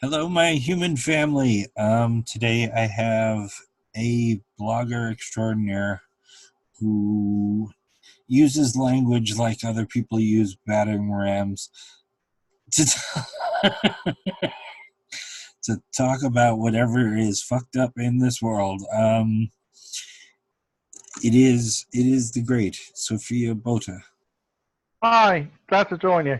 Hello, my human family. Today I have a blogger extraordinaire who uses language like other people use battering rams to, to talk about whatever is fucked up in this world. It is the great Sophia Botha. Hi, glad to join you.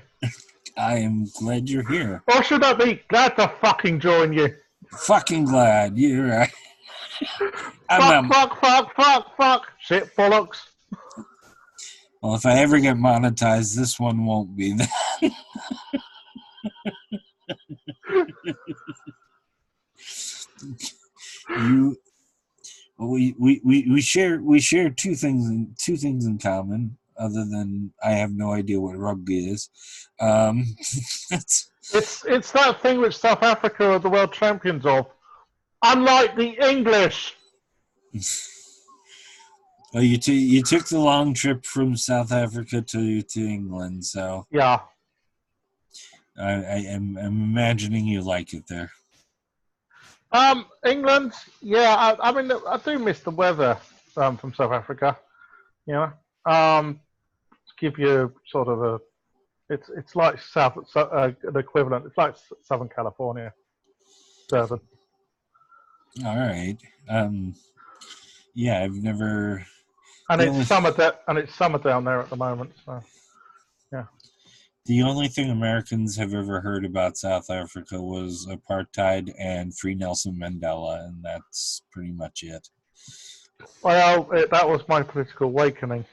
I am glad you're here. Or should I be glad to fucking join you? Fucking glad you're right. Fuck. Shit bollocks. Well, if I ever get monetized, this one won't be that. you we share two things in common, other than I have no idea what rugby is. It's that thing which South Africa are the world champions of. Unlike the English. Well, you took the long trip from South Africa to England, so Yeah. I'm imagining you like it there. England, yeah, I mean, I do miss the weather from South Africa, you know. To give you sort of it's like the equivalent, it's like Southern California. Southern. All right. Yeah, I've never. And it's summer down there at the moment, so yeah. The only thing Americans have ever heard about South Africa was apartheid and Free Nelson Mandela, and that's pretty much it. Well, that was my political awakening.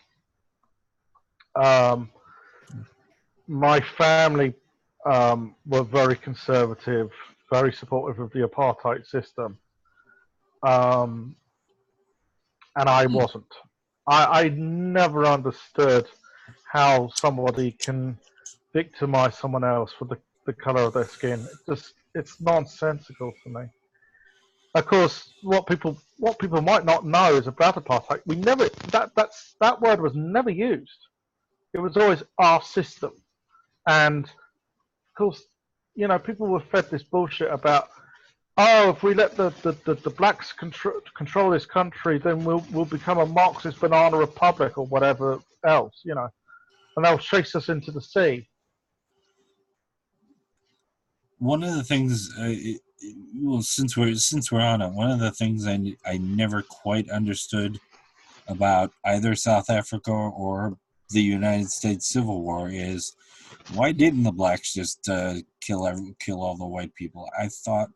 My family were very conservative, very supportive of the apartheid system, and I wasn't. I never understood how somebody can victimize someone else for the color of their skin. It's nonsensical to me. Of course, what people might not know is about apartheid. We never that word was never used. It was always our system, and of course, people were fed this bullshit about, oh, if we let the blacks control this country, then we'll become a Marxist banana republic or whatever else, and they'll chase us into the sea. One of the things, well, since we're on it, one of the things I never quite understood about either South Africa or the United States Civil War is, why didn't the blacks just kill all the white people? I thought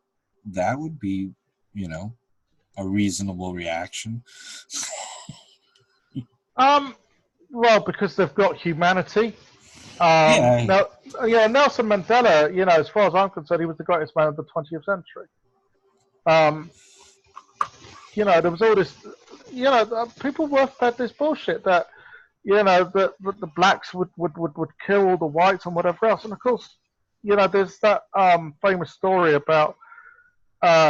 that would be, a reasonable reaction. Well, because they've got humanity. Yeah. Nelson Mandela, as far as I'm concerned, he was the greatest man of the 20th century. There was all this, people were fed this bullshit that, that the blacks would kill all the whites and whatever else. And of course, there's that famous story about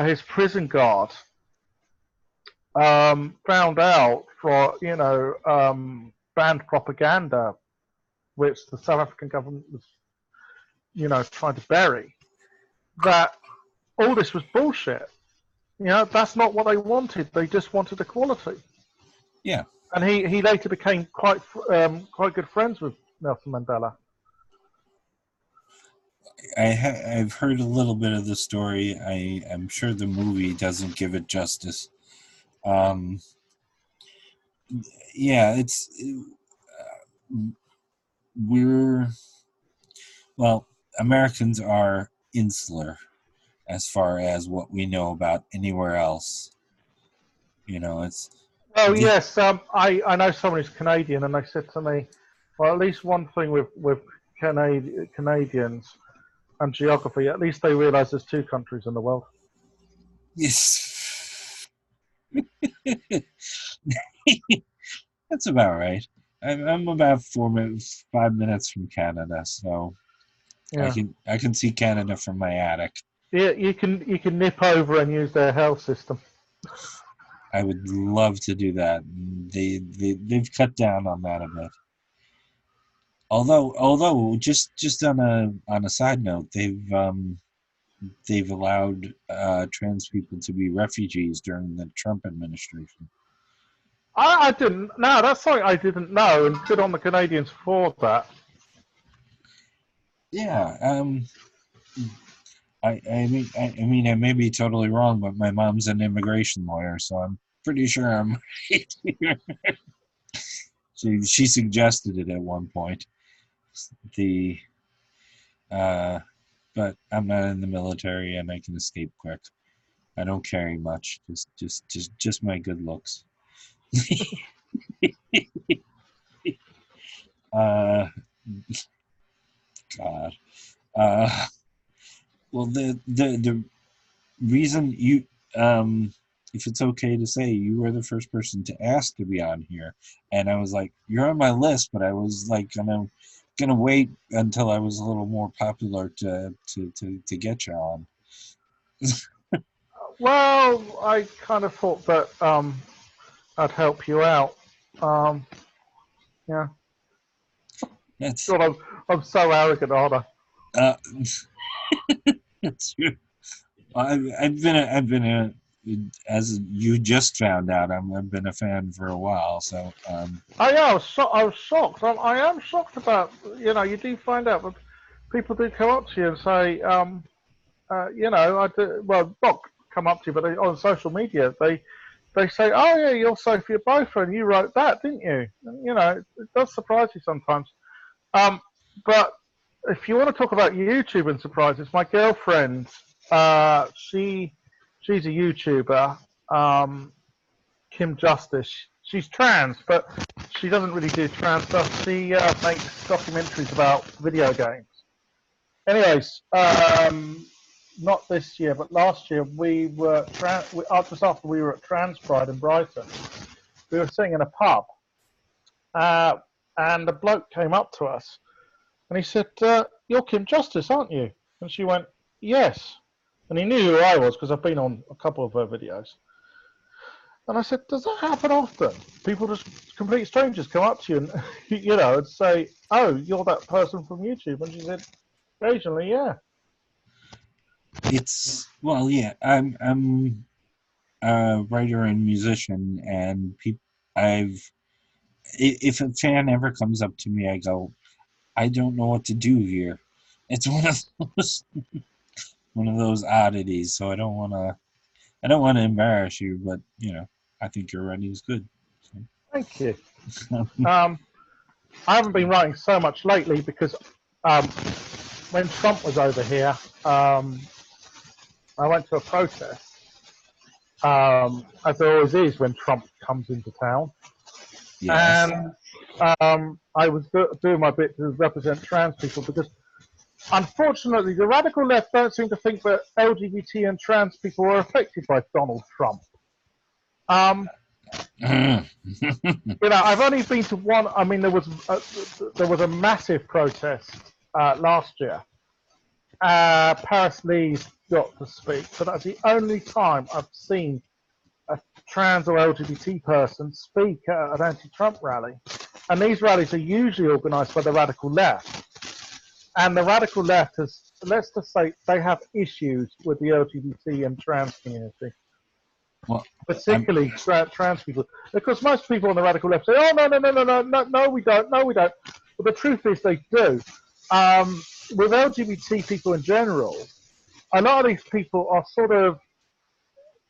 his prison guard found out for, banned propaganda, which the South African government was, trying to bury, that all this was bullshit. That's not what they wanted. They just wanted equality. Yeah. And he later became quite good friends with Nelson Mandela. I've heard a little bit of the story. I'm sure the movie doesn't give it justice. Americans are insular as far as what we know about anywhere else. It's. Oh yes, I know someone who's Canadian, and they said to me, well, at least one thing with Canadians and geography, at least they realise there's two countries in the world. Yes. That's about right. I'm about 5 minutes from Canada, so yeah. I can see Canada from my attic. Yeah, you can nip over and use their health system. I would love to do that. They've cut down on that a bit. Although just on a side note, they've they've allowed trans people to be refugees during the Trump administration. I didn't. No, that's something I didn't know, and good on the Canadians for that. Yeah. I may be totally wrong, but my mom's an immigration lawyer, so I'm pretty sure I'm right. She suggested it at one point. The but I'm not in the military and I can escape quick. I don't carry much, just my good looks. uh, God. Well, the reason you if it's okay to say, you were the first person to ask to be on here, and I was like, you're on my list, but I was like gonna wait until I was a little more popular to get you on. Well, I kind of thought that I'd help you out. Yeah. That's God, I'm so arrogant, aren't I? that's true. I've been a as you just found out, I've been a fan for a while. So I was shocked. I am shocked about, you do find out that people do come up to you and say, I do, well, not come up to you, but on social media, they say, oh yeah, you're Sophia Botha, and you wrote that, didn't you? And, it does surprise you sometimes. But if you want to talk about YouTube and surprises, my girlfriend, she's a YouTuber, Kim Justice. She's trans, but she doesn't really do trans stuff. She makes documentaries about video games. Anyways, not this year, but last year we were just after we were at Trans Pride in Brighton. We were sitting in a pub, and a bloke came up to us, and he said, "You're Kim Justice, aren't you?" And she went, "Yes." And he knew who I was because I've been on a couple of her videos. And I said, "Does that happen often? People, just complete strangers, come up to you and and say, 'Oh, you're that person from YouTube.'" And she said, "Occasionally, yeah." It's yeah. I'm a writer and musician, and if a fan ever comes up to me, I go, I don't know what to do here. It's one of those oddities. So I don't want to embarrass you, but I think your writing is good. So. Thank you. I haven't been writing so much lately because when Trump was over here, I went to a protest, as there always is when Trump comes into town. Yes. And I was doing my bit to represent trans people because, unfortunately, the radical left don't seem to think that LGBT and trans people were affected by Donald Trump. I've only been to one. I mean, there was a massive protest last year. Paris Lee's got to speak, but that's the only time I've seen a trans or LGBT person speak at an anti-Trump rally. And these rallies are usually organised by the radical left. And the radical left has, let's just say, they have issues with the LGBT and trans community. Well, particularly trans people. Because most people on the radical left say, oh, no, we don't. But the truth is they do. With LGBT people in general, a lot of these people are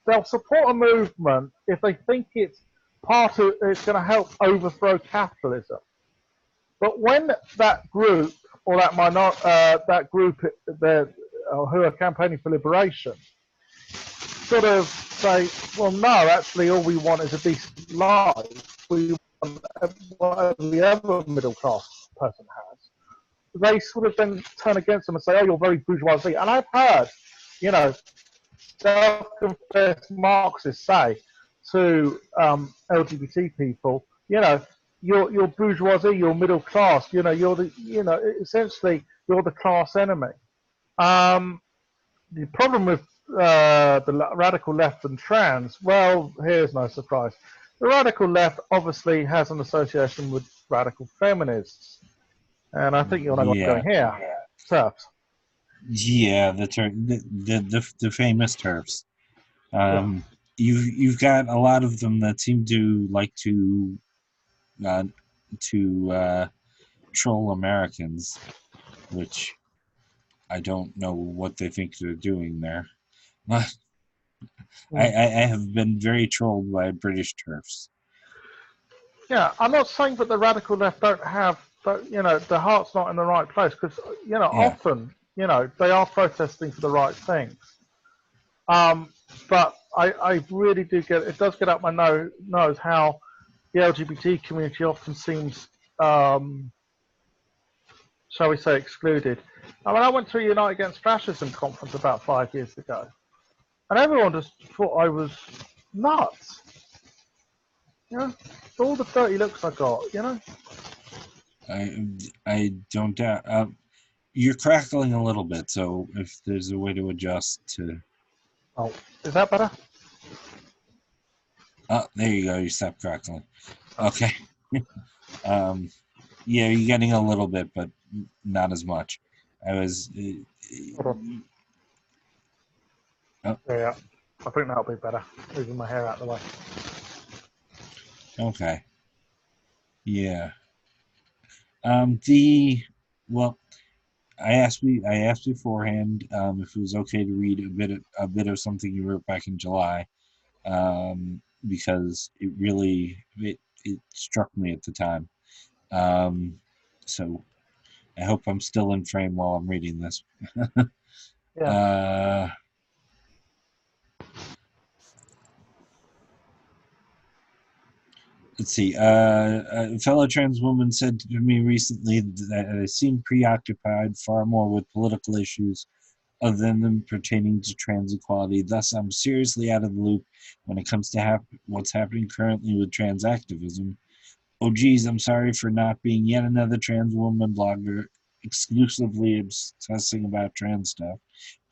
they'll support a movement if they think it's going to help overthrow capitalism. But when that group or that group who are campaigning for liberation sort of say, well, no, actually, all we want is a decent life. We want what every other middle class person has. They sort of then turn against them and say, oh, you're very bourgeoisie. And I've heard, self-confessed Marxists say to LGBT people, you're bourgeoisie, you're middle class, essentially you're the class enemy. The problem with the radical left and trans, well, here's no surprise. The radical left obviously has an association with radical feminists. And I think you'll know what's going here. Turfs. Yeah, the famous turfs. Yeah, You've got a lot of them that seem to like uh, to troll Americans, which I don't know what they think they're doing there. I, mm. I have been very trolled by British turfs. Yeah. I'm not saying that the radical left don't have, but the heart's not in the right place because Yeah, often they are protesting for the right things. But I really do get it does get up my nose how the LGBT community often seems, shall we say, excluded. I mean, I went to a Unite Against Fascism conference about 5 years ago, and everyone just thought I was nuts. For all the dirty looks I got. I don't doubt. You're crackling a little bit, so if there's a way to adjust to, Oh, is that better? there you go. You stopped crackling. Oh, Okay. um, yeah, you're getting a little bit, but not as much. I was. hold on. Oh, Yeah, I think that'll be better. Moving my hair out of the way. okay. Yeah. The well, I asked beforehand if it was okay to read a bit of something you wrote back in July, because it struck me at the time. Um, so I hope I'm still in frame while I'm reading this. Yeah, uh, let's see. A fellow trans woman said to me recently that I seem preoccupied far more with political issues other than them pertaining to trans equality. Thus, I'm seriously out of the loop when it comes to what's happening currently with trans activism. Oh, geez, I'm sorry for not being yet another trans woman blogger exclusively obsessing about trans stuff.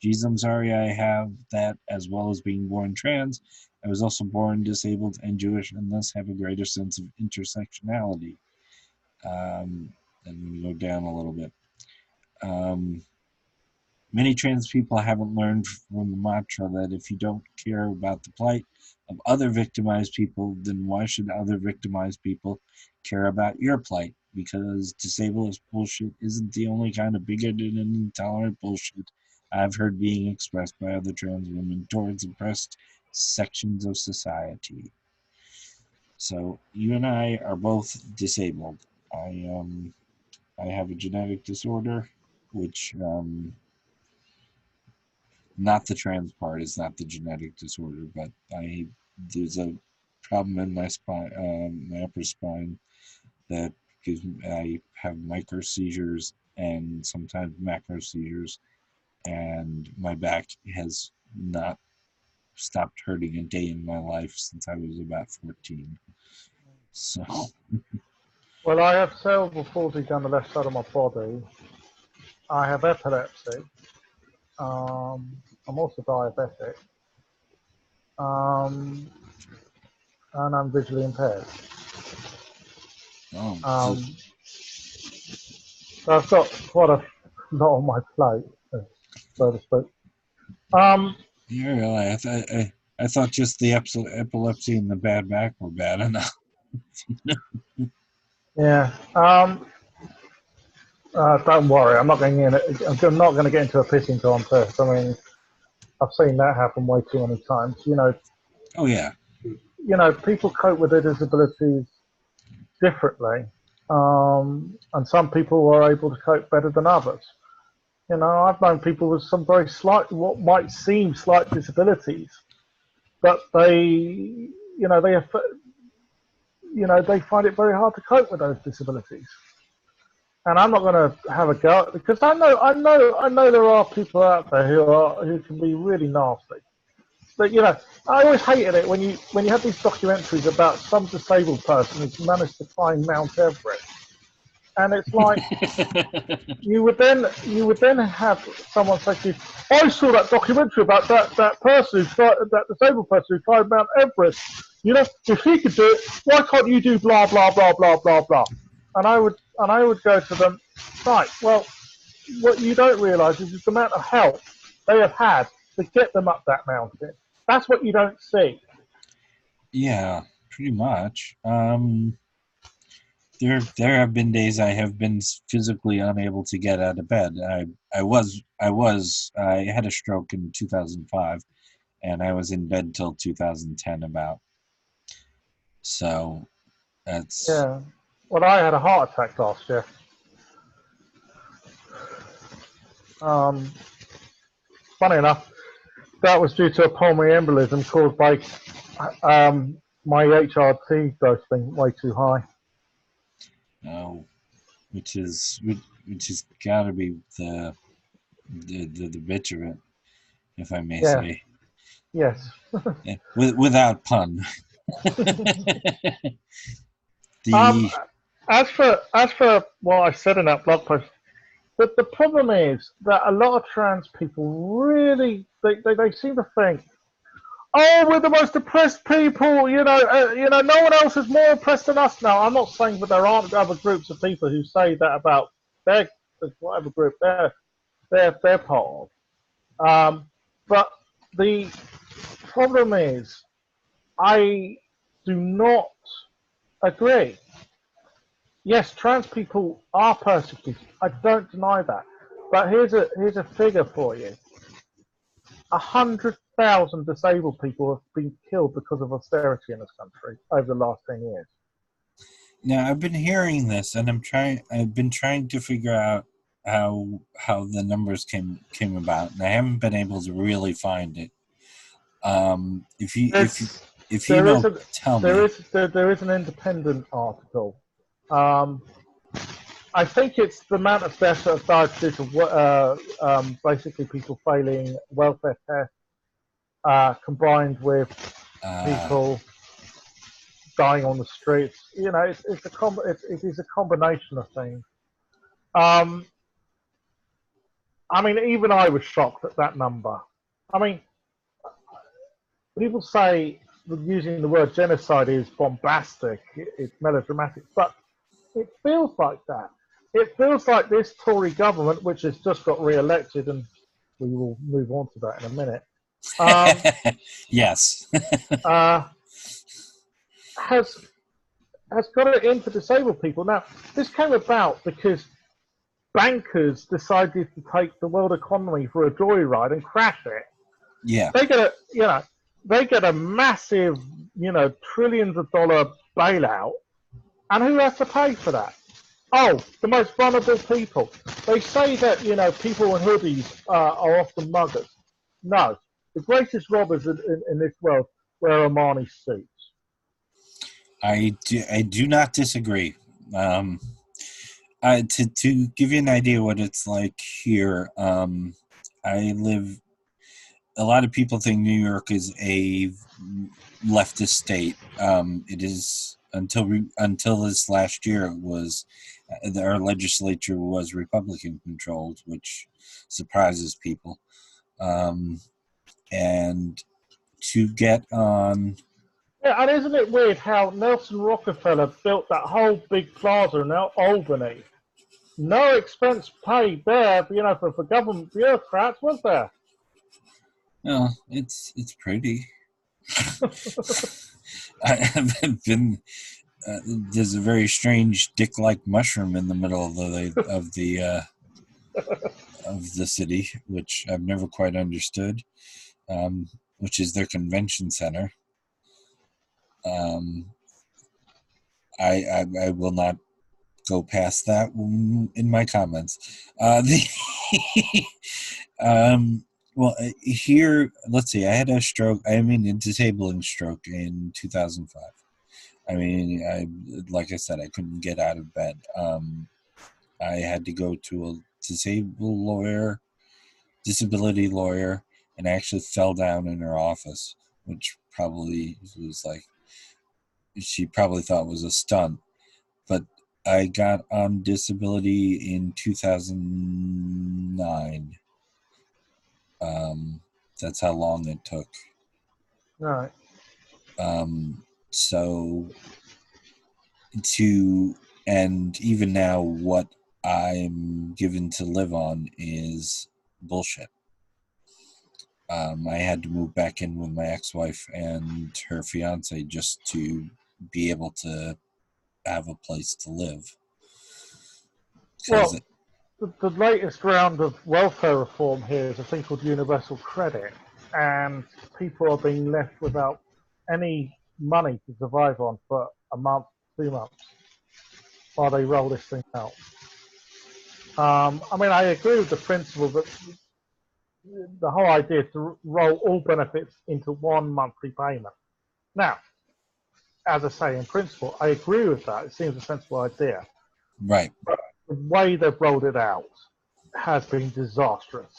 Geez, I'm sorry I have that as well as being born trans. I was also born disabled and Jewish and thus have a greater sense of intersectionality. And we go down a little bit. Um, Many trans people haven't learned from the mantra that if you don't care about the plight of other victimized people, then why should other victimized people care about your plight? Because disabled bullshit isn't the only kind of bigoted and intolerant bullshit I've heard being expressed by other trans women towards oppressed sections of society. So you and I are both disabled. I have a genetic disorder, which not the trans part is not the genetic disorder, but I there's a problem in my spine, my upper spine that gives me, I have micro seizures and sometimes macro seizures, and my back has not stopped hurting a day in my life since I was about 14. So, well, I have cerebral palsy down the left side of my body. I have epilepsy. I'm also diabetic. Um, and I'm visually impaired. oh, Um, so I've got quite a lot on my plate, so to speak. Um, yeah, really, I thought just the epilepsy and the bad back were bad enough. yeah. Don't worry, I'm not going in. I'm not going to get into a pissing contest. I mean, I've seen that happen way too many times. Oh yeah, People cope with their disabilities differently, and some people are able to cope better than others. I've known people with some very slight, what might seem slight disabilities, but they have, they find it very hard to cope with those disabilities. And I'm not going to have a go because I know there are people out there who can be really nasty. But I always hated it when you have these documentaries about some disabled person who's managed to climb Mount Everest, and it's like you would then have someone say to you, "I saw that documentary about that person that disabled person who climbed Mount Everest. If he could do it, why can't you do blah blah blah blah blah blah?" And I would go to them, right? Well, what you don't realise is the amount of help they have had to get them up that mountain. That's what you don't see. Yeah, pretty much. There have been days I have been physically unable to get out of bed. I had a stroke in 2005, and I was in bed till 2010 about. So that's Yeah. Well, I had a heart attack last year. Um, Funny enough, that was due to a pulmonary embolism caused by my HRT dose being way too high. oh, which is got to be the bitch of it, if I may Yeah. say. Yes. Without pun. Um, the as for what I said in that blog post, the problem is that a lot of trans people really they seem to think, oh, we're the most oppressed people. No one else is more oppressed than us now. I'm not saying that there aren't other groups of people who say that about their whatever group they're part of. But the problem is, I do not agree. Yes, trans people are persecuted. I don't deny that. But here's a figure for you: 100,000 disabled people have been killed because of austerity in this country over the last 10 years. Now I've been hearing this, and I've been trying to figure out how the numbers came about, and I haven't been able to really find it. If you There is know, a tell me. there is an independent article. Um, I think it's the amount of deaths that have died due to basically people failing welfare tests, combined with people dying on the streets. It is a combination of things. Um, I mean, even I was shocked at that number. I mean, people say using the word genocide is bombastic, it's melodramatic, but it feels like that. It feels like this Tory government, which has just got re-elected, and we will move on to that in a minute, Yes. uh, has got it in for disabled people. Now, this came about because bankers decided to take the world economy for a joyride and crash it. Yeah. They get a massive, trillions of dollar bailout, and who has to pay for that? Oh, the most vulnerable people. They say that people in hoodies are often muggers. No, the greatest robbers in this world wear Armani suits. I do not disagree. To give you an idea what it's like here, I live. A lot of people think New York is a leftist state. It is until this last year. It was our legislature was Republican controlled, which surprises people. And to get on. Yeah, and isn't it weird how Nelson Rockefeller built that whole big plaza in Albany? No expense paid there, for government bureaucrats, was there? Oh, it's pretty. I haven't been. There's a very strange dick-like mushroom in the middle of the city, which I've never quite understood. Which is their convention center. I will not go past that in my comments. Well, here, let's see. I had a stroke. I mean, a disabling stroke in 2005. I mean, like I said, I couldn't get out of bed. I had to go to a disability lawyer, and I actually fell down in her office, which probably was like, she probably thought was a stunt. But I got on disability in 2009. That's how long it took. Right. So and even now, what I'm given to live on is bullshit. I had to move back in with my ex-wife and her fiance just to be able to have a place to live. Well, the latest round of welfare reform here is a thing called universal credit, and people are being left without any money to survive on for a month, 2 months, while they roll this thing out. I mean, I agree with the principle that the whole idea is to roll all benefits into one monthly payment. Now, as I say, in principle, I agree with that. It seems a sensible idea. Right. But the way they've rolled it out has been disastrous.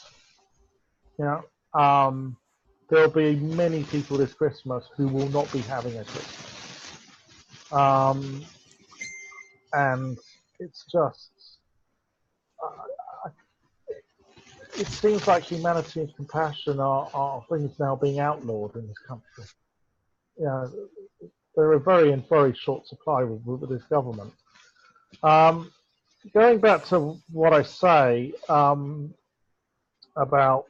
You know, there'll be many people this Christmas who will not be having a Christmas. And it's just, it seems like humanity and compassion are things now being outlawed in this country. You know, they're in very short supply with this government. Going back to what I say about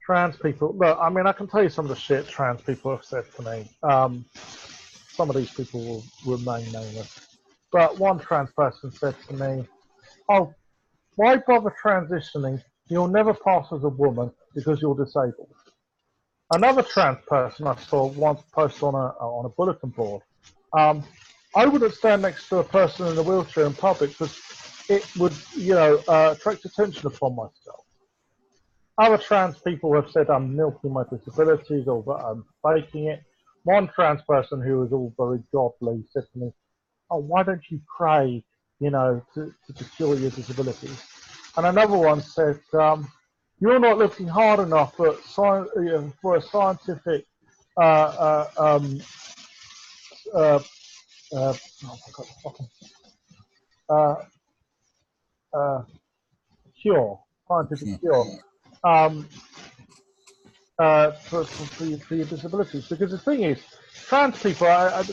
trans people, look, I mean, I can tell you some of the shit trans people have said to me. Some of these people will remain nameless. But one trans person said to me, "Oh, why bother transitioning? You'll never pass as a woman because you're disabled." Another trans person I saw once post on a bulletin board. I wouldn't stand next to a person in a wheelchair in public because it would, attract attention upon myself. Other trans people have said I'm milking my disabilities or that I'm faking it. One trans person who was all very godly said to me, "Oh, why don't you pray, to cure your disabilities?" And another one said, "You're not looking hard enough for a scientific oh uh, uh, scientific cure um, for your disabilities." Because the thing is, trans people, and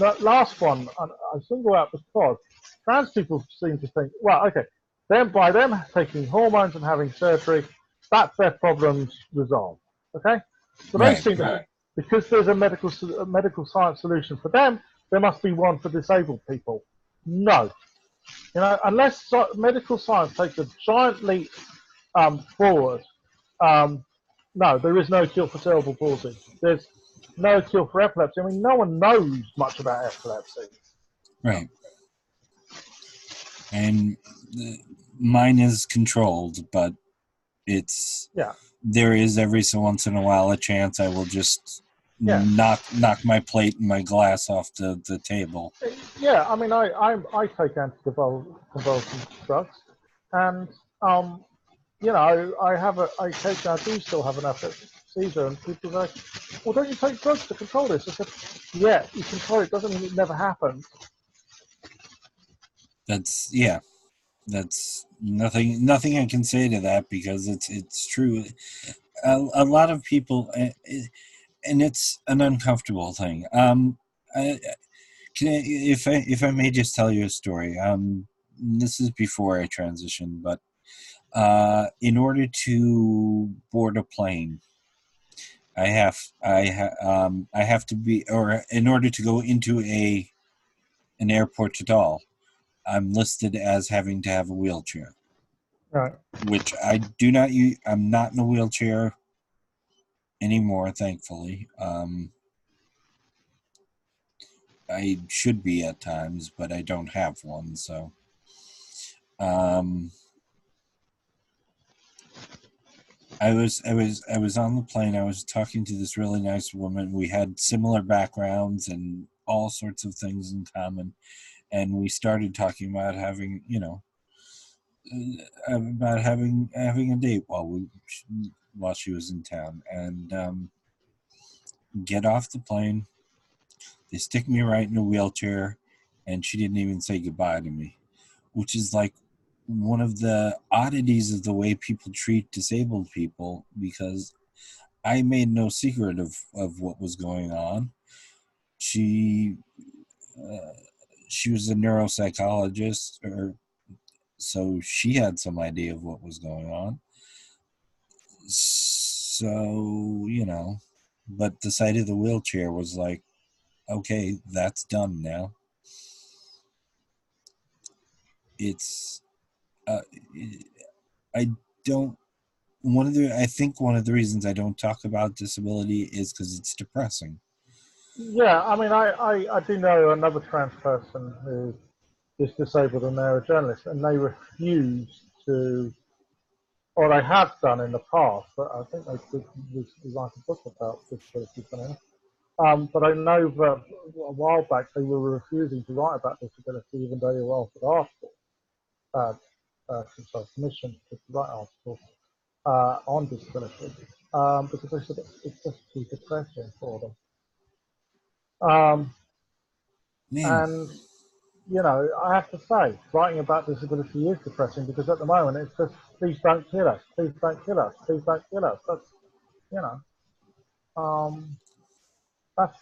that last one, I single out because trans people seem to think, well, okay, then by them taking hormones and having surgery, that's their problems resolved. Okay, so they seem to, because there's a medical science solution for them, there must be one for disabled people. No, unless medical science takes a giant leap forward, no, there is no cure for cerebral palsy. There's no cure for epilepsy. I mean, no one knows much about epilepsy. Right. And mine is controlled, but there is every so once in a while a chance I will just knock my plate and my glass off the table. Yeah, I mean, I take anticonvulsant drugs, and I do still have an seizure, and people say, "Well, don't you take drugs to control this?" I said, "Yeah, you control it. Doesn't mean it never happens." That's nothing I can say to that, because it's true. A lot of people, and it's an uncomfortable thing. If I may just tell you a story. This is before I transitioned, but in order to board a plane, I have to be, or in order to go into an airport at all, I'm listed as having to have a wheelchair. Right. Which I do not use. I'm not in a wheelchair anymore, thankfully. I should be at times, but I don't have one. So, I was on the plane. I was talking to this really nice woman. We had similar backgrounds and all sorts of things in common, and we started talking about having, having a date while she was in town, and get off the plane. They stick me right in a wheelchair, and she didn't even say goodbye to me, which is like one of the oddities of the way people treat disabled people, because I made no secret of what was going on. She was a neuropsychologist, or so she had some idea of what was going on. So, but the sight of the wheelchair was like, okay, that's done now. It's, I don't, I think one of the reasons I don't talk about disability is because it's depressing. Yeah, I mean, I do know another trans person who is disabled and they're a journalist, and they refuse to, or they have done in the past, but I think they could write a book about disability. But I know that a while back they were refusing to write about disability, even though they were offered articles, commissioned to write articles on disability, because they said it's just too depressing for them. Man. And I have to say, writing about disability is depressing because at the moment it's just, please don't kill us, please don't kill us, please don't kill us. That's, that's,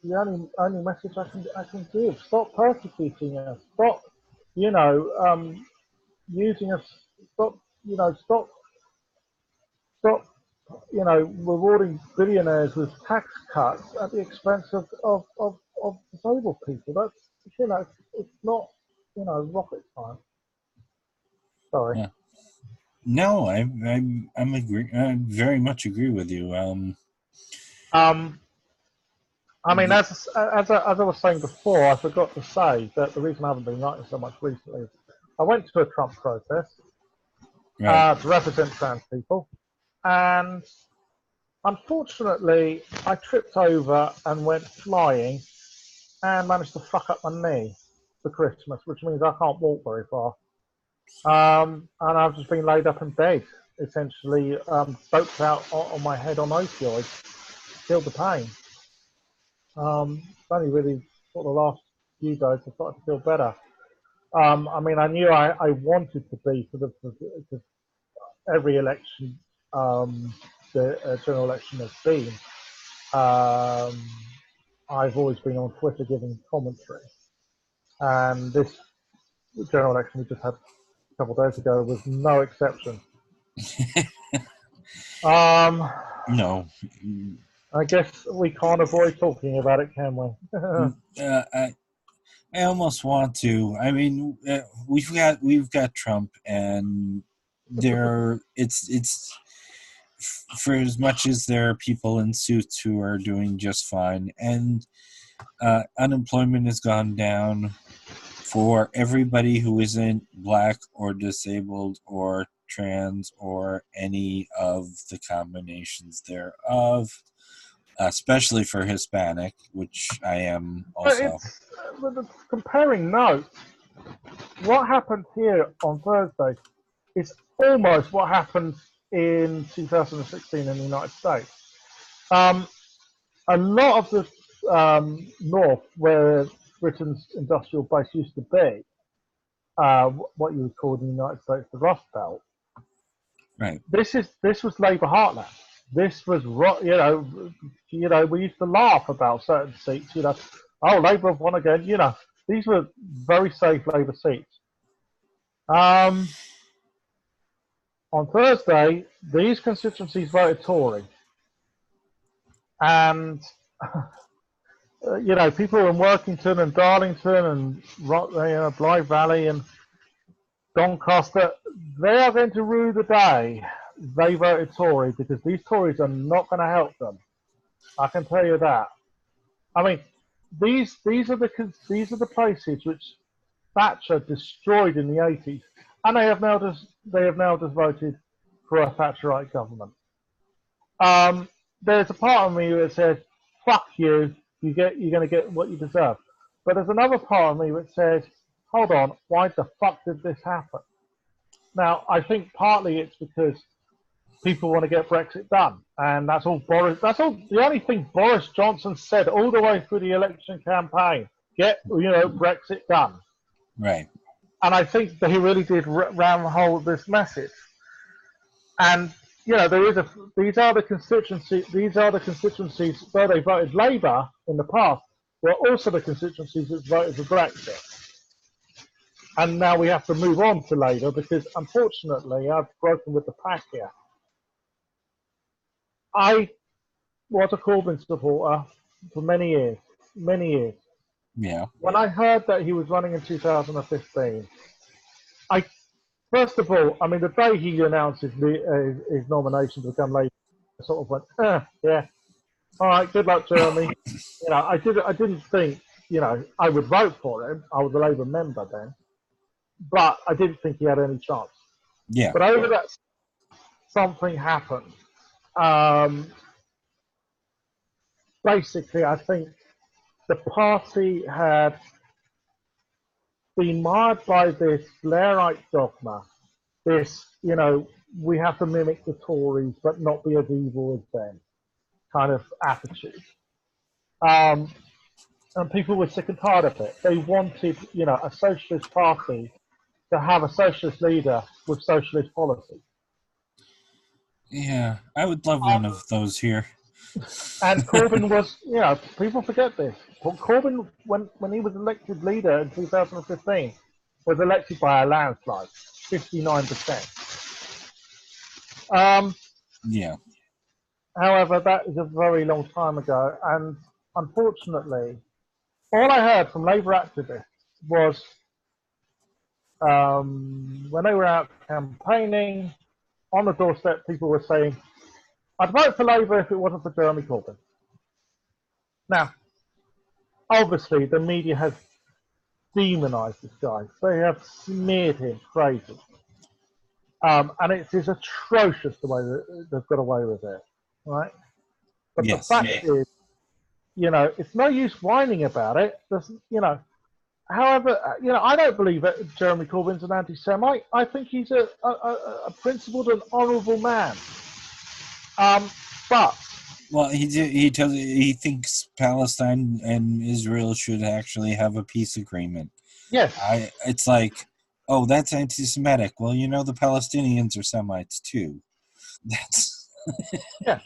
the only message I can give. Stop persecuting us. Stop, using us. Stop, stop, rewarding billionaires with tax cuts at the expense of disabled people. That's, it's not, rocket science. Sorry. Yeah. No, I'm agree. I very much agree with you. I mean, as I was saying before, I forgot to say that the reason I haven't been writing so much recently is I went to a Trump protest right. to represent trans people, and unfortunately, I tripped over and went flying and managed to fuck up my knee for Christmas, which means I can't walk very far. And I've just been laid up in bed, essentially doped out on my head on opioids, feel the pain. It's only really sort of the last few days I started to feel better. I mean, I knew I wanted to be for every election, the general election has been. I've always been on Twitter giving commentary, and this general election we just had a couple of days ago was no exception. No. I guess we can't avoid talking about it, can we? I almost want to. I mean, we've got Trump, and it's for as much as there are people in suits who are doing just fine, and unemployment has gone down for everybody who isn't black or disabled or trans or any of the combinations thereof, especially for Hispanic, which I am also. But it's comparing notes. What happened here on Thursday is almost what happened in 2016 in the United States. A lot of the north, where Britain's industrial base used to be, what you would call in the United States the Rust Belt. Right. This was Labour heartland. This was, we used to laugh about certain seats. Oh, Labour have won again. These were very safe Labour seats. On Thursday, these constituencies voted Tory, and people in Workington and Darlington and Blythe Valley and Doncaster, they are going to rue the day they voted Tory, because these Tories are not going to help them. I can tell you that. I mean, these are the places which Thatcher destroyed in the 80s, and they have now just voted for a Thatcherite government. There's a part of me that says, "Fuck you! You're going to get what you deserve." But there's another part of me that says, "Hold on, why the fuck did this happen?" Now, I think partly it's because people want to get Brexit done, and that's all Boris. That's all. The only thing Boris Johnson said all the way through the election campaign: get Brexit done. Right. And I think that he really did ramhole this message. And these are the constituencies where they voted Labour in the past, were also the constituencies that voted for Brexit. and now we have to move on to Labour because, unfortunately, I've broken with the pack here. I was a Corbyn supporter for many years, many years. Yeah. When I heard that he was running in 2015, I first of all, I mean, the day he announced his nomination to become Labour, I sort of went, yeah, all right, good luck, Jeremy. You know, I didn't think, you know, I would vote for him. I was a Labour member then, but I didn't think he had any chance. Yeah. But over that, something happened. Basically, I think the party had been marred by this Blairite dogma, this, you know, we have to mimic the Tories but not be as evil as them kind of attitude. And people were sick and tired of it. They wanted, you know, a socialist party to have a socialist leader with socialist policy. Yeah, I would love one of those here. And Corbyn was, you know, people forget this. But Corbyn, when he was elected leader in 2015, was elected by a landslide, 59%. Yeah. However, that is a very long time ago, and unfortunately, all I heard from Labour activists was when they were out campaigning, on the doorstep, people were saying, I'd vote for Labour if it wasn't for Jeremy Corbyn. Now, obviously, the media has demonised this guy. They have smeared him crazy. And it is atrocious the way that they've got away with it, right? But yes. The fact is, you know, it's no use whining about it. There's, you know, however, you know, I don't believe that Jeremy Corbyn's an anti-Semite. I think he's a principled and honourable man. But well, he thinks Palestine and Israel should actually have a peace agreement. Yes, it's like, oh, that's anti-Semitic. Well, you know, the Palestinians are Semites too. That's yeah.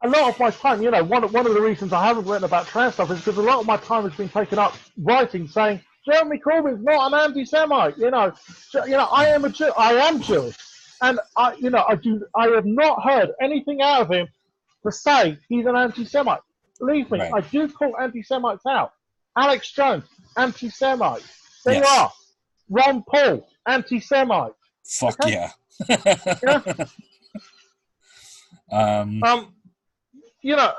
A lot of my time, you know, one of the reasons I haven't written about trans stuff is because a lot of my time has been taken up writing, saying Jeremy Corbyn's not an anti-Semite. You know, I am Jewish, and I have not heard anything out of him to say he's an anti-Semite. Believe me, right. I do call anti-Semites out. Alex Jones, anti-Semite. They are. Ron Paul, anti-Semite. Fuck okay? Yeah. You know,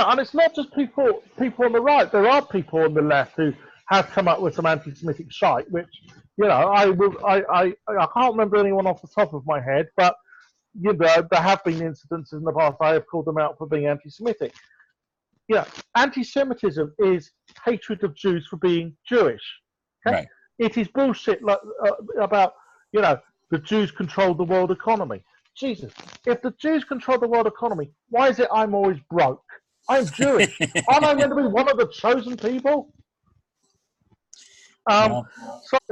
and it's not just people on the right. There are people on the left who have come up with some anti-Semitic shite, which, you know, I can't remember anyone off the top of my head, but, you know, there have been incidences in the past I have called them out for being anti-Semitic. You know, anti-Semitism is hatred of Jews for being Jewish. Okay? Right. It is bullshit about, you know, the Jews control the world economy. Jesus, if the Jews control the world economy, why is it I'm always broke? I'm Jewish. Aren't I going to be one of the chosen people? So,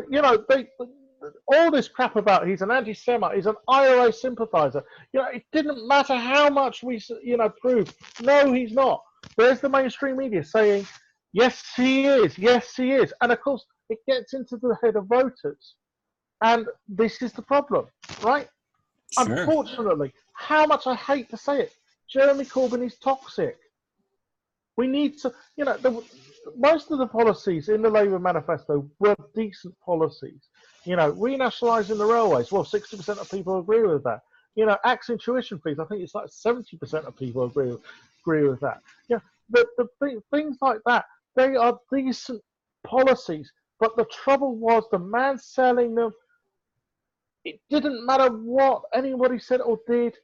you know, all this crap about he's an anti-Semite, he's an IRA sympathizer. You know, it didn't matter how much we, you know, proved. No, he's not. There's the mainstream media saying, yes, he is. Yes, he is. And, of course, it gets into the head of voters. And this is the problem, right? Sure. Unfortunately, how much I hate to say it, Jeremy Corbyn is toxic. We need to, you know, most of the policies in the Labour manifesto were decent policies. You know, renationalising the railways, well, 60% of people agree with that. You know, axing tuition fees, I think it's like 70% of people agree with that. Yeah, the things like that, they are decent policies. But the trouble was the man selling them, it didn't matter what anybody said or did.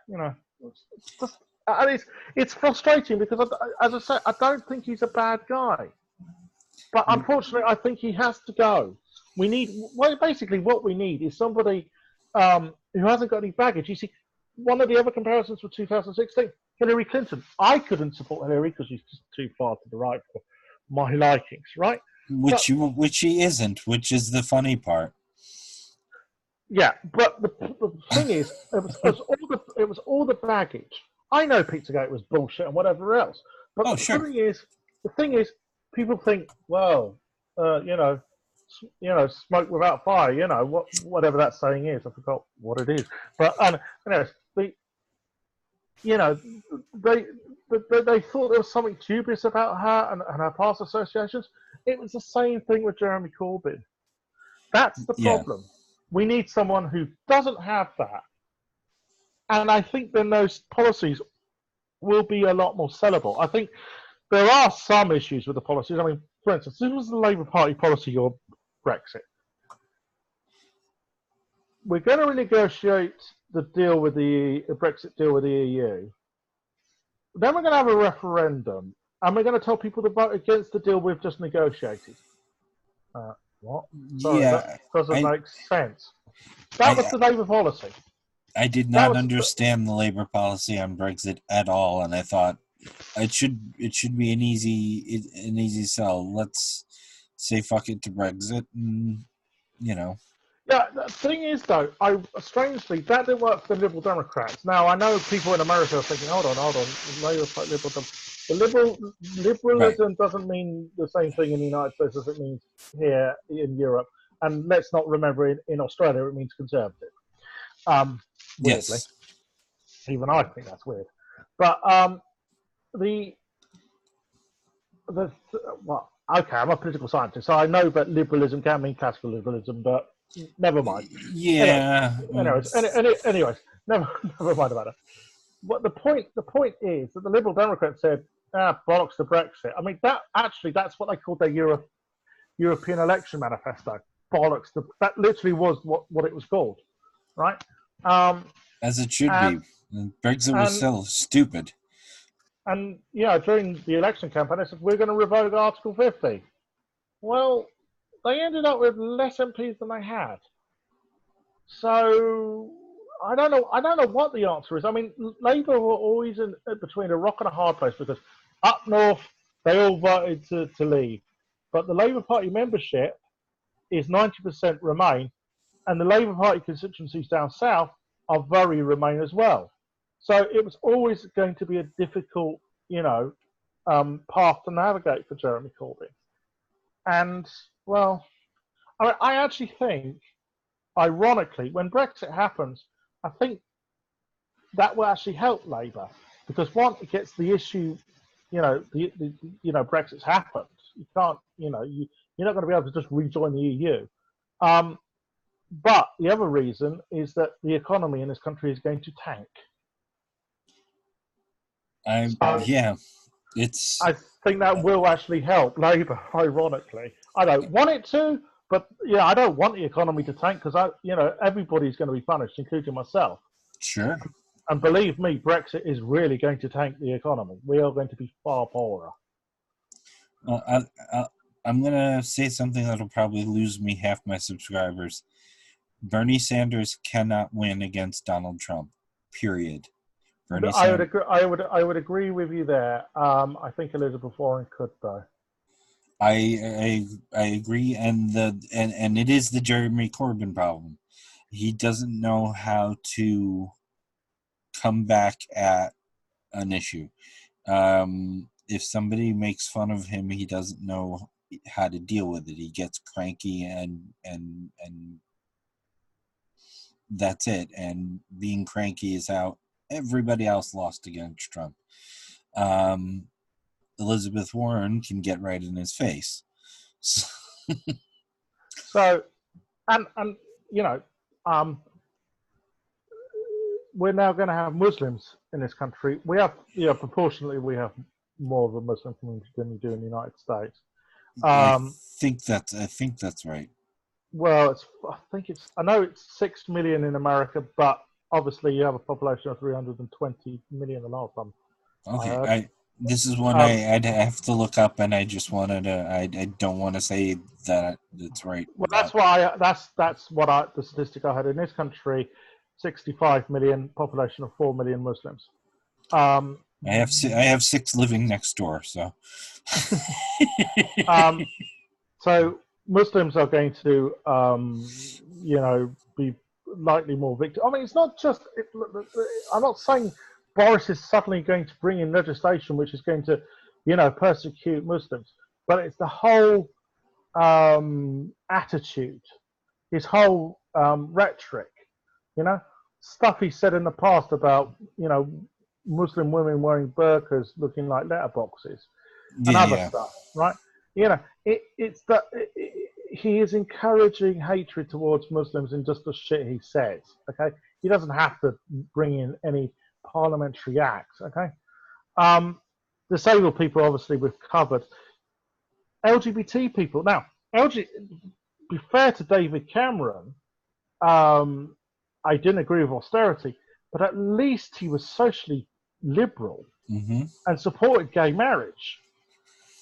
You know, it's frustrating because, as I say, I don't think he's a bad guy. But unfortunately, I think he has to go. Basically what we need is somebody who hasn't got any baggage. You see, one of the other comparisons for 2016, Hillary Clinton. I couldn't support Hillary because she's just too far to the right for my likings, right? Which she isn't, which is the funny part. Yeah, but the thing is, it was all the baggage. I know Pizzagate was bullshit and whatever else, but the thing is, people think, well, smoke without fire. Whatever that saying is, I forgot what it is. But the you know, they, they thought there was something dubious about her and her past associations. It was the same thing with Jeremy Corbyn. That's the Yeah. problem. We need someone who doesn't have that. And I think then those policies will be a lot more sellable. I think there are some issues with the policies. I mean, for instance, this was the Labour Party policy on Brexit. We're going to renegotiate the deal with the Brexit deal with the EU. Then we're going to have a referendum, and we're going to tell people to vote against the deal we've just negotiated. What? Sorry, that doesn't make sense. That was the Labour policy. I did not understand the Labour policy on Brexit at all, and I thought it should be an easy sell. Let's say fuck it to Brexit, and Yeah, the thing is, though, strangely, that didn't work for the Liberal Democrats. Now, I know people in America are thinking, hold on, Labour's like liberalism doesn't mean the same thing in the United States as it means here in Europe. And let's not remember, in Australia, it means conservative. Weirdly. Yes. Even I think that's weird. But okay, I'm a political scientist, so I know that liberalism can mean classical liberalism, but never mind. Yeah. Anyways, never mind about it. But the point is that the Liberal Democrats said, bollocks to Brexit. I mean, that's what they called their European election manifesto. Bollocks. That literally was what it was called, right? As it should be. Brexit was so stupid. And during the election campaign, they said we're going to revoke Article 50. Well, they ended up with less MPs than they had. So I don't know what the answer is. I mean, Labour were always between a rock and a hard place because up north they all voted to leave, but the Labour Party membership is 90% Remain, and the Labour Party constituencies down south are very Remain as well. So it was always going to be a difficult, path to navigate for Jeremy Corbyn. And well, I actually think, ironically, when Brexit happens, I think that will actually help Labour because one, it gets the issue, Brexit's happened. You can't, you're not going to be able to just rejoin the EU. But the other reason is that the economy in this country is going to tank. I think that will actually help Labour, ironically. I don't want it to, but I don't want the economy to tank because everybody's going to be punished, including myself. Sure. And believe me, Brexit is really going to tank the economy. We are going to be far poorer. Well, I'm going to say something that'll probably lose me half my subscribers. Bernie Sanders cannot win against Donald Trump. Period. I would agree with you there. I think Elizabeth Warren could, though. I agree, and it is the Jeremy Corbyn problem. He doesn't know how to come back at an issue. If somebody makes fun of him, he doesn't know how to deal with it. He gets cranky and that's it. And being cranky is how everybody else lost against Trump. Elizabeth Warren can get right in his face. So, we're now going to have Muslims in this country. We have, proportionally, we have more of a Muslim community than we do in the United States. I think that's right. Well, I know it's 6 million in America, but obviously you have a population of 320 million the last time. Okay, this is one I'd have to look up, and I just wanted to. I don't want to say that it's right. Well, that's what the statistic I had in this country: 65 million population of 4 million Muslims. I have 6 living next door, so. So Muslims are going to, be likely more victim. I mean, it's not just. I'm not saying Boris is suddenly going to bring in legislation which is going to, persecute Muslims. but it's the whole attitude, his whole rhetoric, stuff he said in the past about, Muslim women wearing burqas looking like letterboxes and other Yeah. stuff, right? It's that he is encouraging hatred towards Muslims in just the shit he says. Okay, he doesn't have to bring in any parliamentary acts. Okay, disabled people obviously we've covered. LGBT people now. Be fair to David Cameron, I didn't agree with austerity, but at least he was socially liberal and supported gay marriage.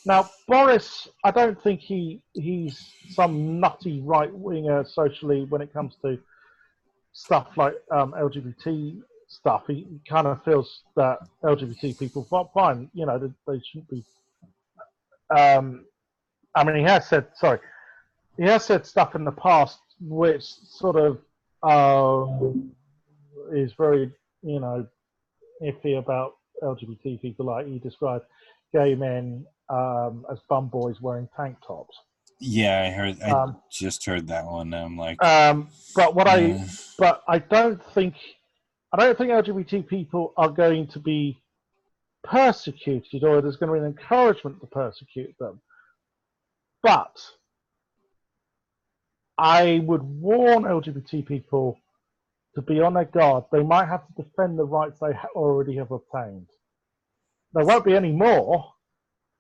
Now, Boris, I don't think he's some nutty right winger socially when it comes to stuff like LGBT stuff. He kind of feels that LGBT people, fine, they shouldn't be. I mean, he has said stuff in the past which sort of is very, iffy about LGBT people. Like he described gay men as bum boys wearing tank tops. Yeah, I just heard that one. I'm like, but I don't think LGBT people are going to be persecuted, or there's going to be an encouragement to persecute them. But I would warn LGBT people to be on their guard. They might have to defend the rights they already have obtained. There won't be any more.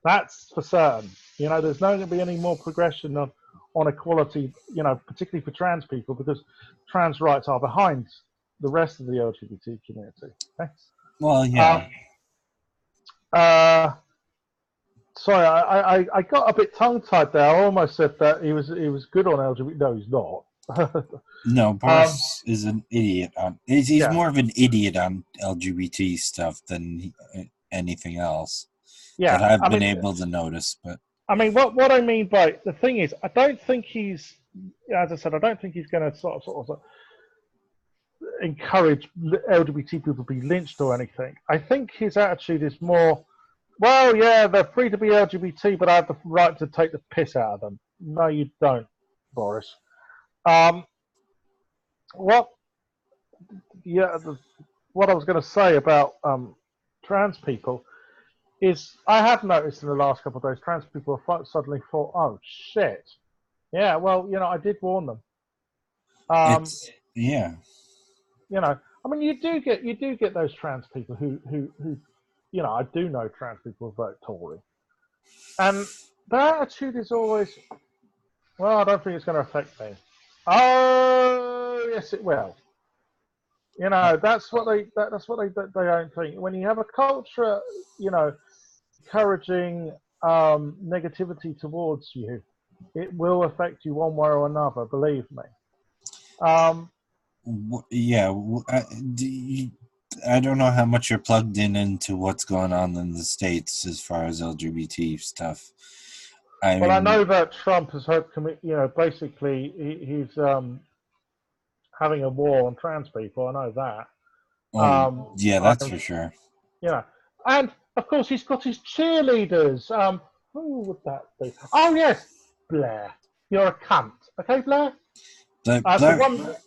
That's for certain. There's not going to be any more progression on equality, particularly for trans people, because trans rights are behind the rest of the LGBT community. Okay? well, yeah. Sorry, I got a bit tongue-tied there. I almost said that he was good on LGBT. No, he's not. No, Boris is an idiot on. He's more of an idiot on LGBT stuff than anything else that I've been able to notice. But I mean, what I mean by the thing is, I don't think he's, as I said, I don't think he's going to sort of encourage LGBT people to be lynched or anything. I think his attitude is more, well, yeah, they're free to be LGBT, but I have the right to take the piss out of them. No, you don't, Boris. What I was going to say about trans people is I have noticed in the last couple of days trans people have suddenly thought, oh shit, yeah, well, I did warn them. Yeah. I mean, you do get those trans people who I do know trans people who vote Tory, and their attitude is always, well, I don't think it's going to affect me. Oh, yes, it will. That's what they don't think. When you have a culture, encouraging negativity towards you, it will affect you one way or another. Believe me. Yeah, I don't know how much you're plugged into what's going on in the States as far as LGBT stuff. I know that Trump has basically he's having a war on trans people. I know that. Yeah, that's for sure. And of course he's got his cheerleaders. Who would that be? Oh yes, Blair. You're a cunt. Okay, Blair. Blair,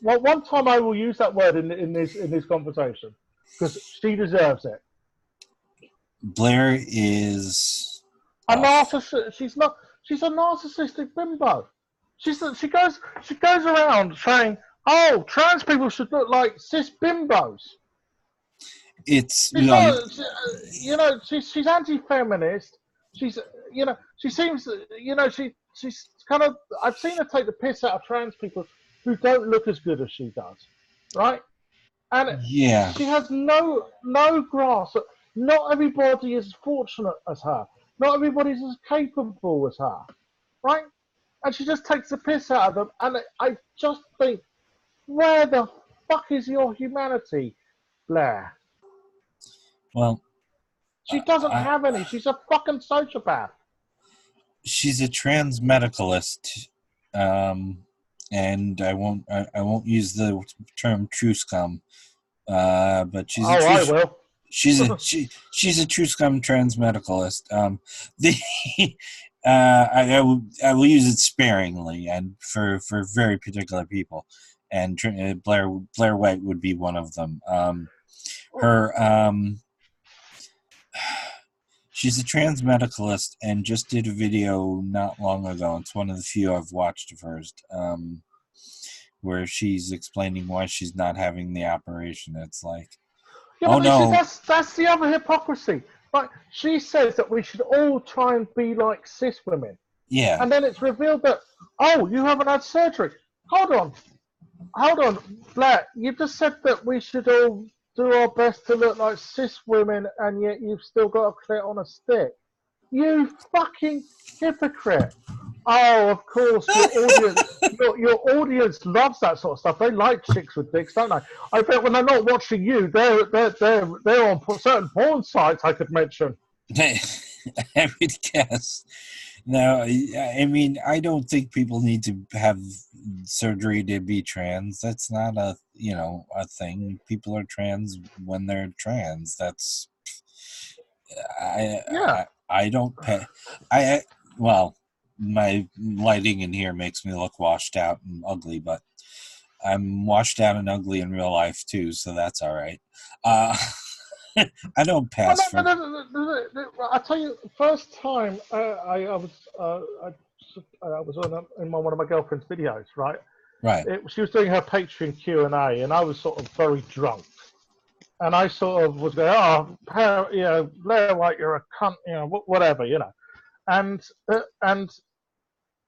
one time I will use that word in this conversation because she deserves it. Blair is a narcissist. She's a narcissistic bimbo. She goes around saying, "Oh, trans people should look like cis bimbos." It's she's anti-feminist. She's she seems she's kind of, I've seen her take the piss out of trans people who don't look as good as she does, right? And she has no grasp. Not everybody is as fortunate as her. Not everybody's as capable as her, right? And she just takes the piss out of them. And I just think, where the fuck is your humanity, Blair? Well, she doesn't have any. She's a fucking sociopath. She's a trans medicalist, and I won't use the term true scum, but she's I will. She's a true scum trans medicalist. I will use it sparingly and for very particular people, and Blair White would be one of them. Her she's a trans medicalist and just did a video not long ago. It's one of the few I've watched of hers, where she's explaining why she's not having the operation. It's like, Yeah, oh but you see, no, that's the other hypocrisy. Like, she says that we should all try and be like cis women. yeah, And then it's revealed that, oh, you haven't had surgery. Hold on, Blair. You just said that we should all do our best to look like cis women, and yet you've still got a clit on a stick. You fucking hypocrite. Oh, of course, your audience loves that sort of stuff. They like chicks with dicks, don't they? I bet when they're not watching you, they're on certain porn sites I could mention. I would guess. No, I mean, I don't think people need to have surgery to be trans. That's not a thing. People are trans when they're trans. That's Yeah. I don't pay. Well, my lighting in here makes me look washed out and ugly, but I'm washed out and ugly in real life too, so that's all right. I don't pass for. I tell you, first time I was in one of my girlfriend's videos, right? Right. She was doing her Patreon Q&A, and I was sort of very drunk. And I sort of was going, oh, Blair White, you're a cunt, whatever, And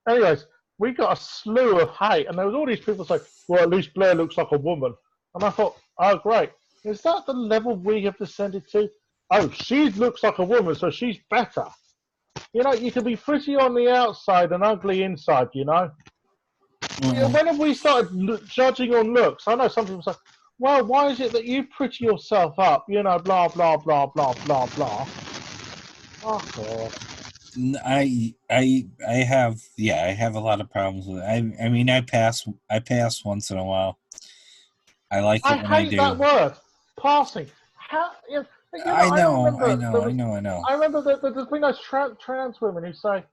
anyways, we got a slew of hate, and there was all these people saying, well, at least Blair looks like a woman. And I thought, oh, great. Is that the level we have descended to? Oh, she looks like a woman, so she's better. You can be pretty on the outside and ugly inside, Mm-hmm. When have we started judging on looks? I know some people say, well, why is it that you pretty yourself up? Blah, blah, blah, blah, blah, blah. Oh, God. I have a lot of problems with it. I mean, I pass once in a while. I like it when I do. I hate that word, passing. How, I know. I remember that there's been those trans women who say,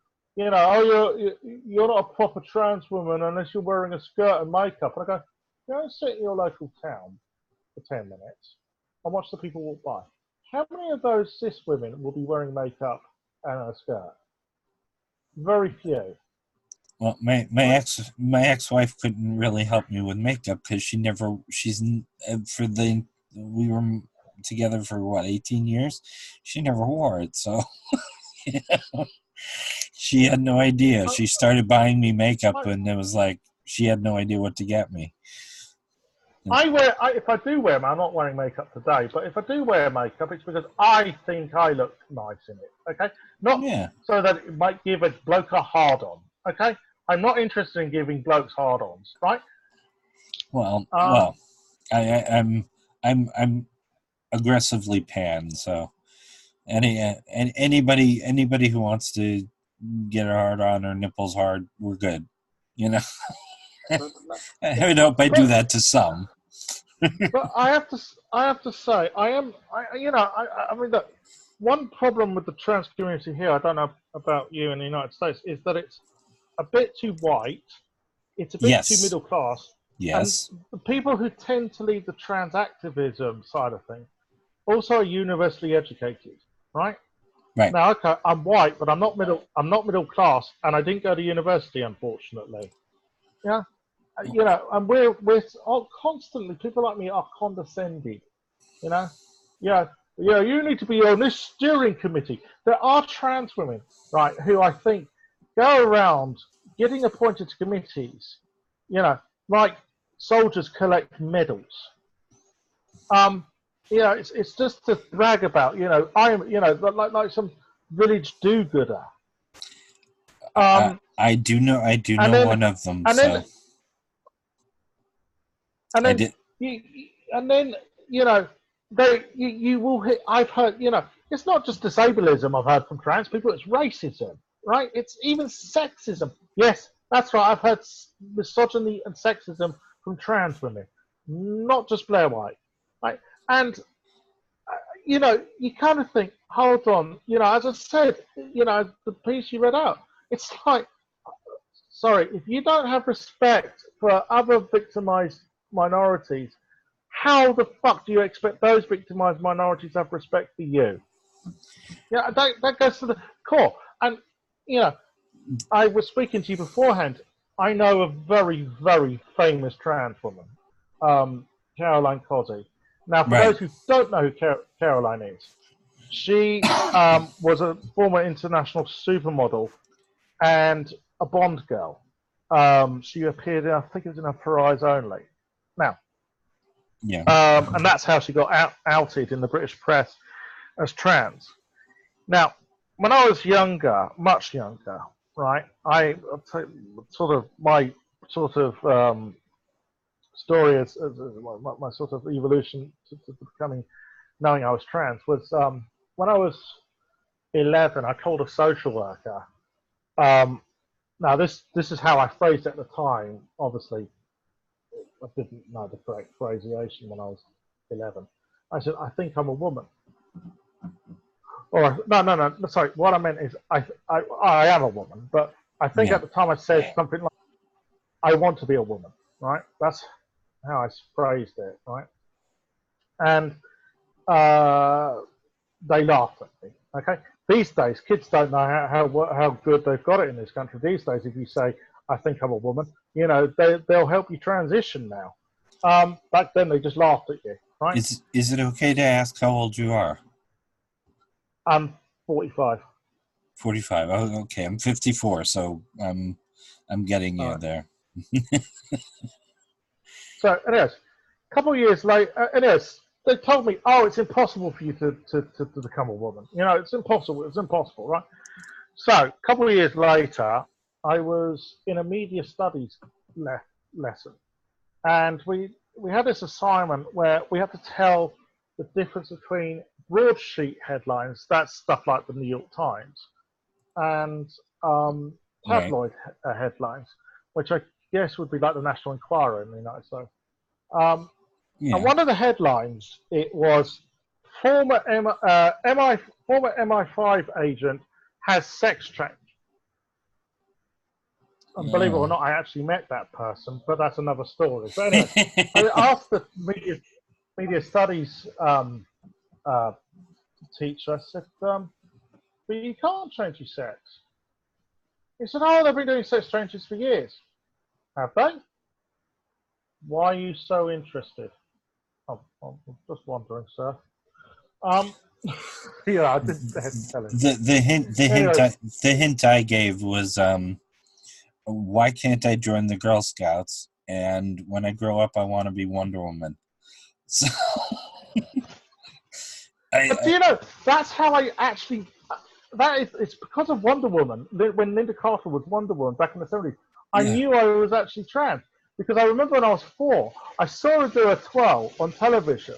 oh, you're not a proper trans woman unless you're wearing a skirt and makeup. And I go, go and sit in your local town for 10 minutes and watch the people walk by. How many of those cis women will be wearing makeup and a skirt? Very few. Well, my ex-wife couldn't really help me with makeup because we were together for what, 18 years. She never wore it, so she had no idea. She started buying me makeup, and it was like she had no idea what to get me. If I do wear, I'm not wearing makeup today, but if I do wear makeup, it's because I think I look nice in it. Okay, not so that it might give a bloke a hard on. Okay, I'm not interested in giving blokes hard ons, right? Well, I'm aggressively pan, so anybody who wants to get her hard on or nipples hard, we're good. I hope I do that to some. But I have to say, I mean, look, one problem with the trans community here, I don't know about you in the United States, is that it's a bit too white, it's a bit too middle class. Yes. And the people who tend to lead the trans activism side of things also are universally educated, right? Right. Now, okay, I'm white, but I'm not middle class, and I didn't go to university, unfortunately. Yeah. And we're constantly, people like me are condescended, Yeah, you need to be on this steering committee. There are trans women, right, who I think go around getting appointed to committees, like soldiers collect medals. It's just to brag about, I'm, like some village do-gooder. I do know one of them. And then you will hit. I've heard, it's not just disableism I've heard from trans people. It's racism, right? It's even sexism. Yes, that's right. I've heard misogyny and sexism from trans women, not just Blair White, right? And you kind of think, hold on, as I said, the piece you read out, It's like, sorry, if you don't have respect for other victimized minorities, how the fuck do you expect those victimized minorities to have respect for you? Yeah, that goes to the core. And, you know, I was speaking to you beforehand. I know a very, very famous trans woman, Caroline Cozzi. Now, for Right. those who don't know who Caroline is, she was a former international supermodel and a Bond girl. She appeared in, I think it was in Her Eyes Only. Now, Yeah. and that's how she got outed in the British press as trans. Now, when I was younger, much younger, right, sort of my sort of story as my sort of evolution to becoming, knowing I was trans was when I was 11, I told a social worker. Now, this is how I phrased it at the time. Obviously, I didn't know the correct phraseation when I was 11. I said, I think I'm a woman. Or no. Sorry, what I meant is I am a woman, but I think Yeah. at the time I said something like, I want to be a woman, right? That's how I phrased it, right? And they laughed at me. Okay, these days kids don't know how good they've got it in this country. These days, if you say I think I'm a woman, you know they'll help you transition now. Back then they just laughed at you, right? Is it okay to ask how old you are? I'm 45. 45. Oh, okay. I'm 54, so I'm getting All you right. there. So, anyways, a couple of years later, anyways, they told me, oh, it's impossible for you to become a woman. You know, it's impossible. It's impossible, right? So, a couple of years later, I was in a media studies lesson, and we had this assignment where we had to tell the difference between broadsheet headlines, that's stuff like the New York Times, and Right. tabloid headlines, which I guess would be like the National Enquirer in the United States. Um, and Yeah. one of the headlines, it was former former MI5 agent has sex change. And believe it or Oh. not, I actually met that person, but that's another story. But anyway, I asked the media studies uh, teacher, I said, but you can't change your sex. He said, oh, they've been doing sex changes for years. Have they? Why are you so interested? Oh, I'm just wondering, sir. Um, yeah, I didn't dare tell him. Anyway, The hint I gave was why can't I join the Girl Scouts? And when I grow up, I want to be Wonder Woman. So but do you know, that's how I actually, it's because of Wonder Woman, when Linda Carter was Wonder Woman back in the 70s, I yeah, knew I was actually trans. Because I remember when I was 4, I saw her do a twirl on television.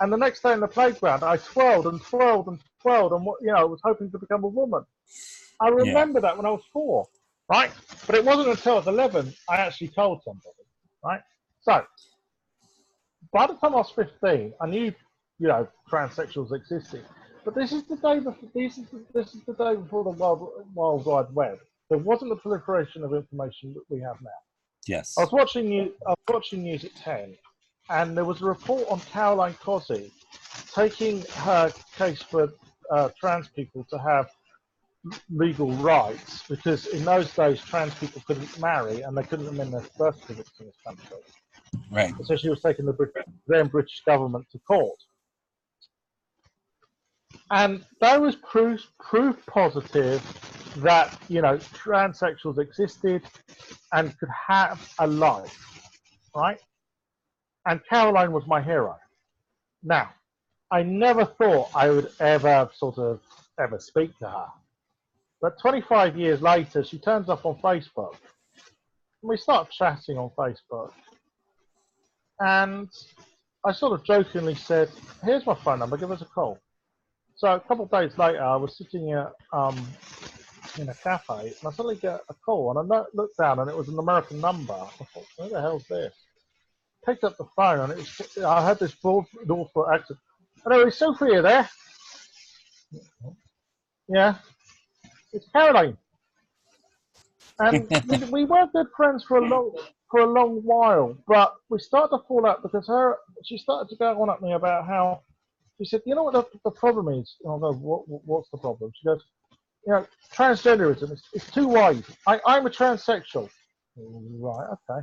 And the next day in the playground, I twirled and twirled and twirled and, you know, was hoping to become a woman. I yeah, remember that when I was 4, right? But it wasn't until I was 11 I actually told somebody, right? So, by the time I was 15, I knew, you know, transsexuals existed. But this is the day before. This is the day before the World Wide Web. There wasn't the proliferation of information that we have now. I yes, was watching news at 10, and there was a report on Caroline Cozzi taking her case for trans people to have legal rights, because in those days trans people couldn't marry and they couldn't amend their birth certificates in this country. right, So she was taking the then British government to court. And there was proof positive that, you know, transsexuals existed and could have a life, right? And Caroline was my hero. Now, I never thought I would ever ever speak to her. But 25 years later, she turns up on Facebook. And we start chatting on Facebook. And I sort of jokingly said, here's my phone number, give us a call. So a couple of days later, I was sitting in a cafe, and I suddenly get a call, and I looked down, and it was an American number. I thought, who the hell's this? Picked up the phone, and I had this broad Northbrook accent. Hello, is Sophia there? Yeah, it's Caroline. And we were good friends for a long while, but we started to fall out because she started to go on at me about how she said, you know what the problem is? And I go, what's the problem? She goes, you know, transgenderism it's too wide. I'm a transsexual. Right, okay.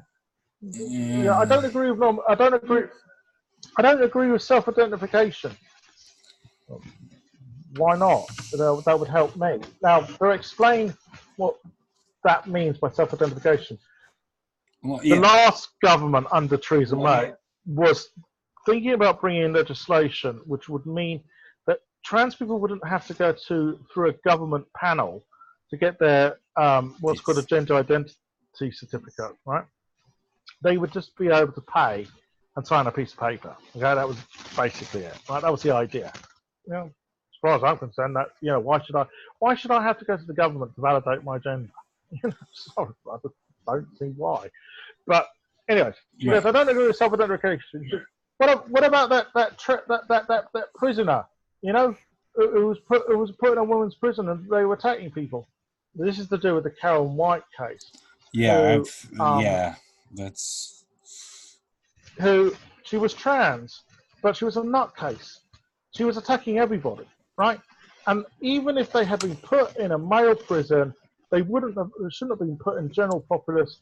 Yeah, I don't agree with I don't agree with self-identification. Why not? That would help me. Now, to explain what that means by self-identification, Well, the yeah. last government under Theresa May was thinking about bringing in legislation which would mean that trans people wouldn't have to go through a government panel to get their what's called a gender identity certificate, right? They would just be able to pay and sign a piece of paper. Okay, that was basically it. Right, that was the idea. You know, as far as I'm concerned, that why should I have to go to the government to validate my gender? Sorry, I just don't see why. But anyway, she goes, I don't agree with self-identification. What about that prisoner? You know, who was put in a woman's prison and they were attacking people. This is to do with the Karen White case. Yeah, that's who she was trans, but she was a nutcase. She was attacking everybody, right? And even if they had been put in a male prison, they shouldn't have been put in general populace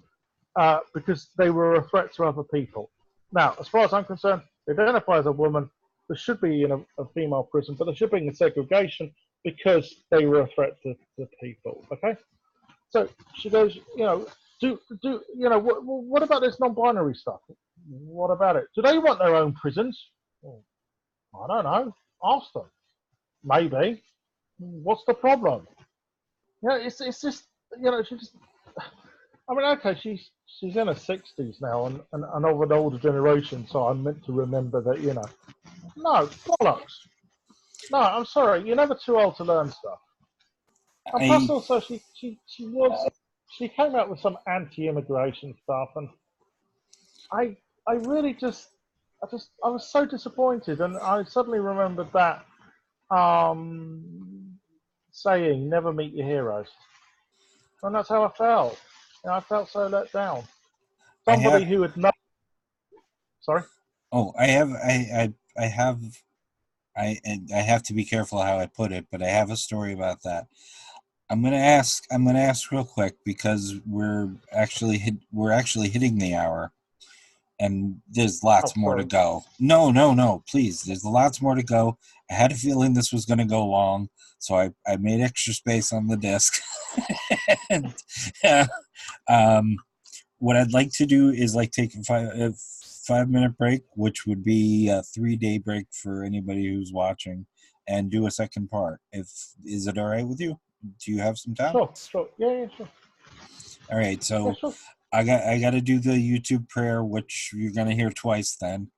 because they were a threat to other people. Now, as far as I'm concerned, they identify as a woman. They should be in a female prison, but they should be in segregation because they were a threat to people. Okay, so she goes, what about this non-binary stuff? What about it? Do they want their own prisons? Oh, I don't know. Ask them. Maybe. What's the problem? It's just she just. I mean, okay, she's in her 60s now and of an older generation, so I'm meant to remember that no bollocks. No, I'm sorry, you're never too old to learn stuff. And plus, also, she came out with some anti-immigration stuff, and I really I was so disappointed, and I suddenly remembered that saying, "Never meet your heroes," and that's how I felt. I felt so let down. Somebody who would know. Sorry. Oh, I have to be careful how I put it, but I have a story about that. I'm gonna ask real quick because we're actually hitting the hour, and there's lots more to go. No, please. There's lots more to go. I had a feeling this was gonna go long, so I made extra space on the disc. And, what I'd like to do is take a 5-minute break, which would be a 3-day break for anybody who's watching, and do a second part. Is it all right with you? Do you have some time? Sure. Yeah, sure. All right, so yeah, sure. I got to do the YouTube prayer, which you're gonna hear twice. Then,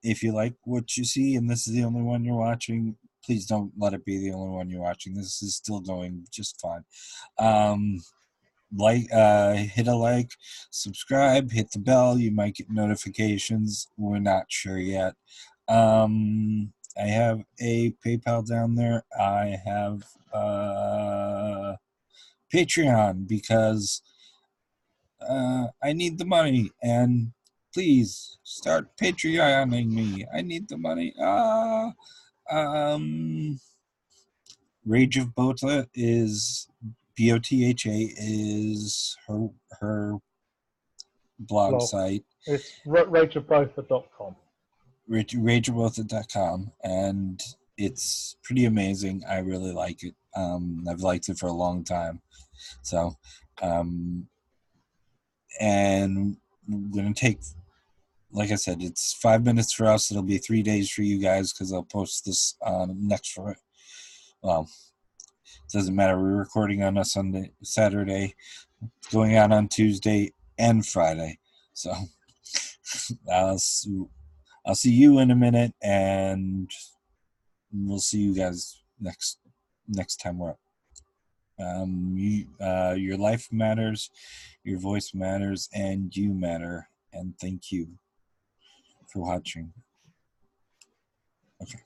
if you like what you see, and this is the only one you're watching, please don't let it be the only one you're watching. This is still going just fine. Hit a like, subscribe, hit the bell. You might get notifications. We're not sure yet. I have a PayPal down there. I have Patreon because I need the money, and please start Patreoning me. I need the money. Rage of Botha is Botha is her blog site. It's rageofbotha.com. Rageofbotha.com, and it's pretty amazing. I really like it. I've liked it for a long time. So, and I'm going to take, like I said, it's 5 minutes for us. It'll be 3 days for you guys because I'll post this next for, well, it doesn't matter. We're recording on a Saturday, going out on Tuesday and Friday. So I'll see you in a minute, and we'll see you guys next time we're up. Your life matters, your voice matters, and you matter. And thank you for watching. Okay.